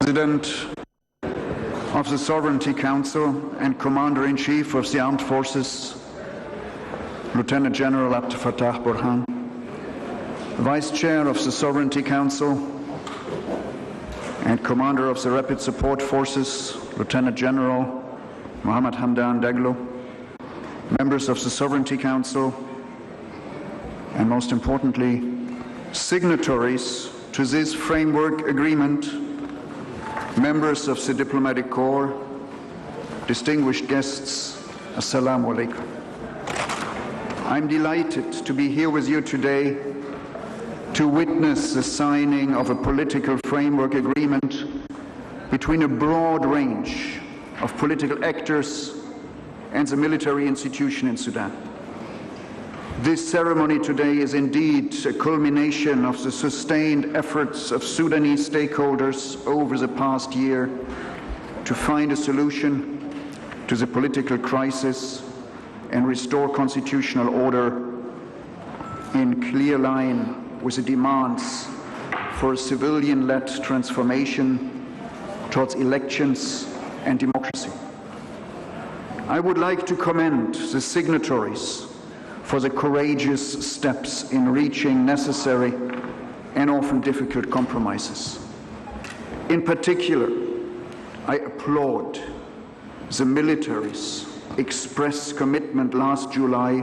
President of the Sovereignty Council and Commander-in-Chief of the Armed Forces, Lieutenant General Abdel Fattah Burhan, Vice Chair of the Sovereignty Council and Commander of the Rapid Support Forces, Lieutenant General Mohammed Hamdan Daglo, members of the Sovereignty Council, and most importantly, signatories to this framework agreement, members of the Diplomatic Corps, distinguished guests, Assalamu alaikum. I'm delighted to be here with you today to witness the signing of a political framework agreement between a broad range of political actors and the military institution in Sudan. This ceremony today is indeed a culmination of the sustained efforts of Sudanese stakeholders over the past year to find a solution to the political crisis and restore constitutional order in clear line with the demands for a civilian-led transformation towards elections and democracy. I would like to commend the signatories for the courageous steps in reaching necessary and often difficult compromises. In particular, I applaud the military's express commitment last July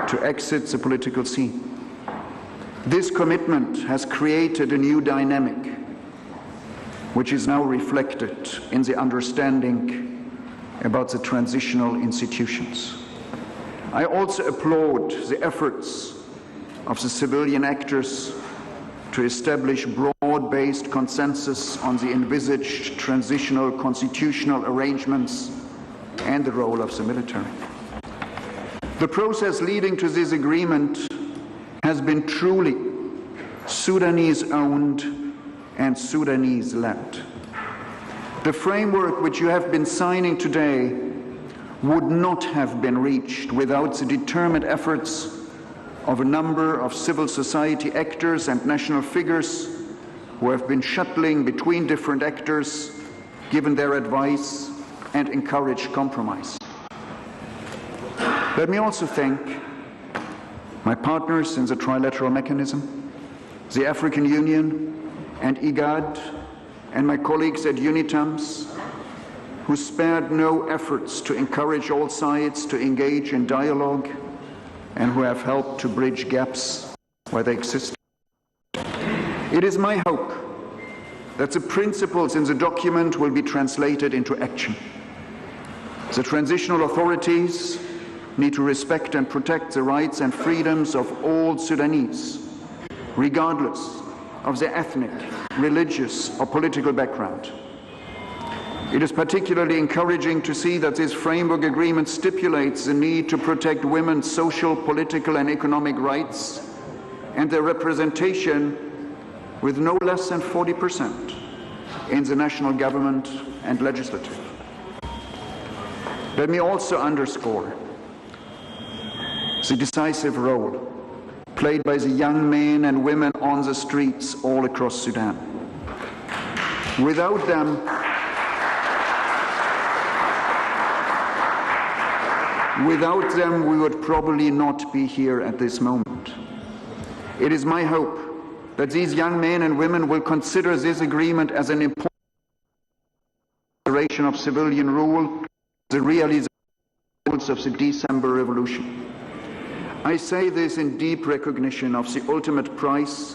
to exit the political scene. This commitment has created a new dynamic, which is now reflected in the understanding about the transitional institutions. I also applaud the efforts of the civilian actors to establish broad-based consensus on the envisaged transitional constitutional arrangements and the role of the military. The process leading to this agreement has been truly Sudanese-owned and Sudanese-led. The framework which you have been signing today would not have been reached without the determined efforts of a number of civil society actors and national figures who have been shuttling between different actors, given their advice, and encouraged compromise. Let me also thank my partners in the trilateral mechanism, the African Union and IGAD, and my colleagues at UNITAMS, who spared no efforts to encourage all sides to engage in dialogue and who have helped to bridge gaps where they exist. It is my hope that the principles in the document will be translated into action. The transitional authorities need to respect and protect the rights and freedoms of all Sudanese, regardless of their ethnic, religious, or political background. It is particularly encouraging to see that this framework agreement stipulates the need to protect women's social, political, and economic rights and their representation with no less than 40% in the national government and legislature. Let me also underscore the decisive role played by the young men and women on the streets all across Sudan. Without them, we would probably not be here at this moment. It is my hope that these young men and women will consider this agreement as an important restoration of civilian rule, the realization of the December Revolution. I say this in deep recognition of the ultimate price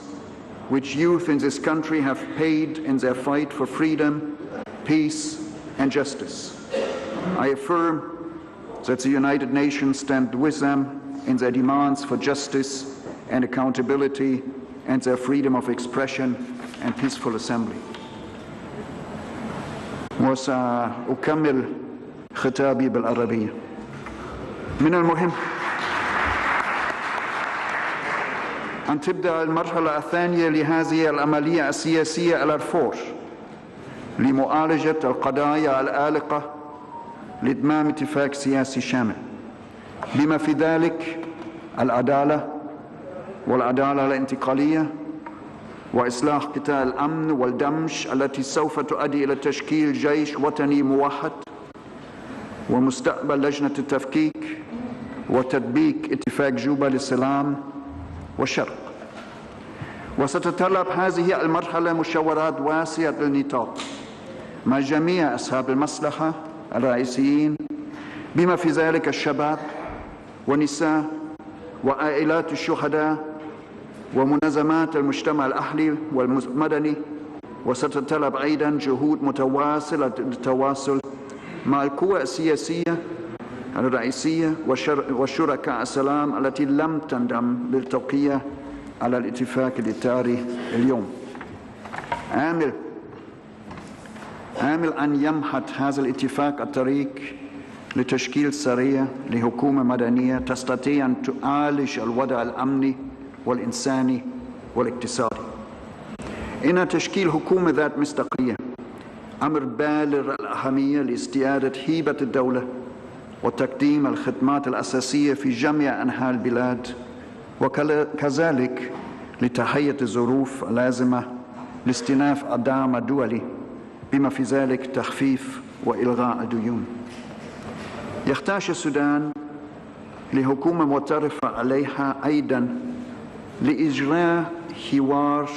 which youth in this country have paid in their fight for freedom, peace, and justice. I affirm that the United Nations stand with them in their demands for justice and accountability and their freedom of expression and peaceful assembly. وسأكمل خطابي بالعربية. من المهم أن تبدأ المرحلة الثانية لهذه العملية السياسية الأرفور لمعالجة القضايا الآلقة لإتمام اتفاق سياسي شامل بما في ذلك العدالة والعدالة الانتقالية وإصلاح قطاع الأمن والدمج التي سوف تؤدي إلى تشكيل جيش وطني موحد ومستقبل لجنة التفكيك وتطبيق اتفاق جوبا للسلام والشرق. وستتطلب هذه المرحلة مشاورات واسعة النطاق مع جميع أصحاب المصلحة الرئيسيين بما في ذلك الشباب والنساء وعائلات الشهداء ومنظمات المجتمع الأهلي والمدني. وستتطلب أيضا جهود متواصلة للتواصل مع القوى السياسية الرئيسية وشركاء السلام التي لم تنضم للتوقيع على الاتفاق الإطاري اليوم. آمل أن يمهد هذا الاتفاق الطريق لتشكيل سريع لحكومة مدنية تستطيع أن تعالج الوضع الأمني والإنساني والاقتصادي. إن تشكيل حكومة ذات مصداقية أمر بالغ الأهمية لاستعادة هيبة الدولة وتقديم الخدمات الأساسية في جميع أنحاء البلاد، وكذلك لتهيئة الظروف اللازمة لاستئناف الدعم الدولي بما في ذلك تخفيف وإلغاء الديون. يحتاج السودان لحكومة معترفة عليها أيضا لإجراء حوار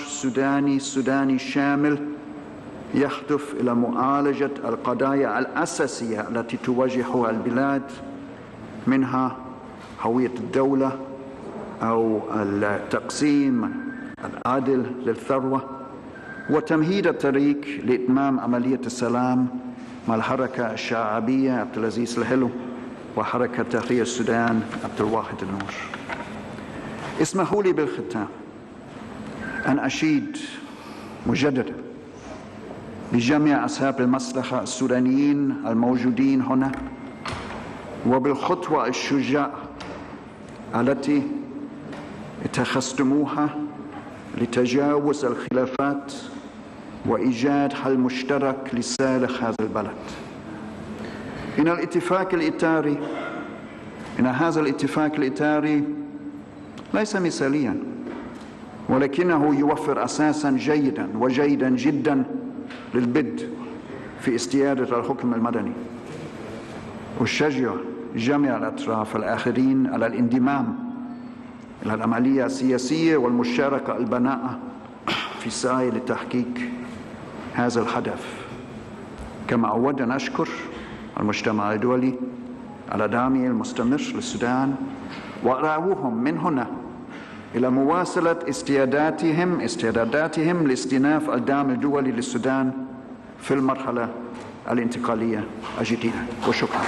سوداني شامل يهدف إلى معالجة القضايا الأساسية التي تواجهها البلاد، منها هوية الدولة أو التقسيم العادل للثروة، وتمهيد الطريق لإتمام عملية السلام مع الحركة الشعبية عبد العزيز الحلو وحركة تحرير السودان عبد الواحد النور. اسمحوا لي بالختام أن أشيد مجددا بجميع أصحاب المصلحة السودانيين الموجودين هنا وبالخطوة الشجاعة التي اتخذتموها لتجاوز الخلافات وإيجاد حل مشترك لصالح هذا البلد. إن هذا الاتفاق الإطاري ليس مثاليا، ولكنه يوفر أساسا جيدا جدا للبدء في استعادة الحكم المدني. أشجع جميع الأطراف الآخرين على الانضمام إلى العملية السياسية والمشاركة البناءة في السعي لتحقيق هذا الهدف. كما أود أن أشكر المجتمع الدولي على دعمه المستمر للسودان، وأدعوهم من هنا إلى مواصلة استعداداتهم لاستئناف الدعم الدولي للسودان في المرحلة الانتقالية الجديدة. وشكرا.